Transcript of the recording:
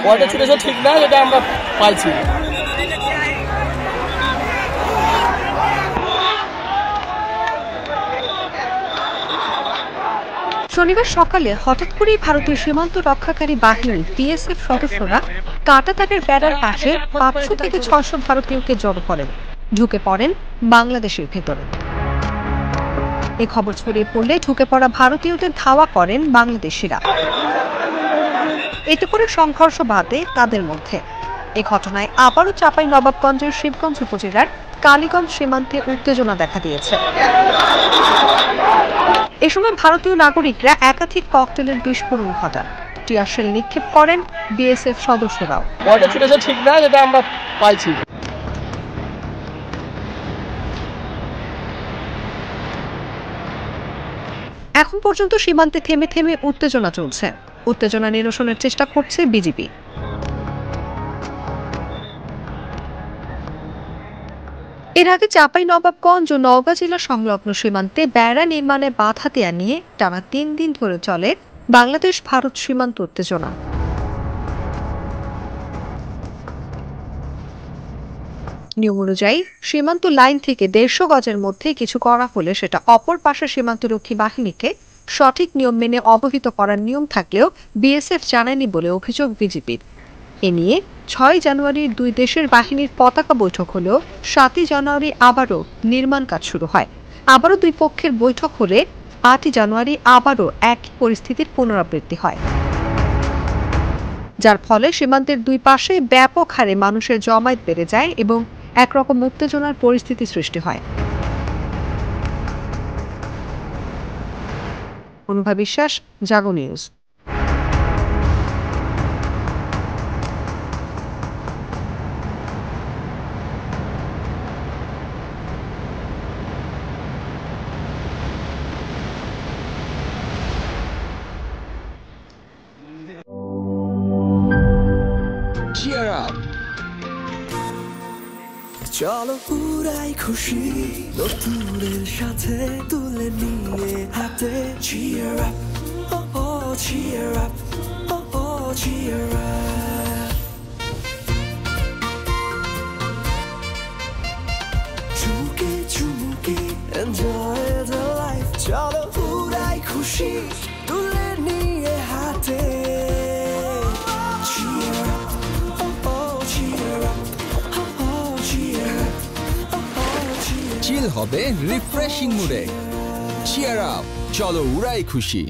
কয়টা ছুটেছে ঠিক না, এটা আমরা পাইছি। শনিবার সকালে হঠাৎ করেই ভারতীয় সীমান্ত রক্ষাকারী বাহিনীর বিএসএফ সদস্যরা কাঁটাতারের বেড়ার পাশে 500 থেকে 600 ভারতীয়কে জড়ো করেন, ঢুকে পড়েন বাংলাদেশের ভেতরে। এ খবর ছড়িয়ে পড়লে ঢুকে পড়া ভারতীয়দের ধাওয়া করেন বাংলাদেশিরা। এতে করে সংঘর্ষ বাধে তাদের মধ্যে। এ ঘটনায় আবারও চাঁপাইনবাবগঞ্জের শিবগঞ্জ উপজেলার কালীগঞ্জ সীমান্তে উত্তেজনা দেখা দিয়েছে। এ সময় ভারতীয় নাগরিকরা একাধিক ককটেলের বিস্ফোরণ ঘটান, টিয়ারশেল নিক্ষেপ করেন বিএসএফ সদস্যরাও। কয়টা ছুটেছে ঠিক না, এটা আমরা পাইছি। এখন পর্যন্ত সীমান্তে থেমে থেমে উত্তেজনা চলছে। উত্তেজনা নিরসনের চেষ্টা করছে বিজিবি। এর আগে চাঁপাইনবাবগঞ্জ ও নওগাঁ জেলা সংলগ্ন সীমান্তে বেড়া নির্মাণে বাধা দেয়া নিয়ে টানা 3 দিন ধরে চলে বাংলাদেশ ভারত সীমান্ত উত্তেজনা। নিয়ম অনুযায়ী সীমান্ত লাইন থেকে 150 গজের মধ্যে কিছু করা হলে সেটা অপর পাশের সীমান্তরক্ষী বাহিনীকে সঠিক নিয়ম মেনে অবহিত করার নিয়ম থাকলেও বিএসএফ জানায়নি বলে অভিযোগ বিজিবির। এ নিয়ে 6 জানুয়ারি দুই দেশের বাহিনীর পতাকা বৈঠক হলেও 7 জানুয়ারি আবারও নির্মাণ কাজ শুরু হয়। আবারও দুই পক্ষের বৈঠক হলে 8 জানুয়ারি আবারও একই পরিস্থিতির পুনরাবৃত্তি হয়, যার ফলে সীমান্তের দুই পাশে ব্যাপক হারে মানুষের জমায়েত বেড়ে যায় এবং একরকম উত্তেজনার পরিস্থিতি সৃষ্টি হয়। অনুভা বিশ্বাস, জাগো নিউজ। Cheer up! চলো পুরাই খুশি নতুনের সাথে তুলে নিয়ে হাতে। Cheer up, oh oh, cheer up, oh oh, cheer up. চুমুকে চুমুকে enjoy the life. চলো পুরাই খুশি তুলে নিয়ে হাতে। Cheer up, oh oh, cheer up. চিল হবে রিফ্রেশিং মুডে। চিয়ার আপ, চলো উড়াই খুশি।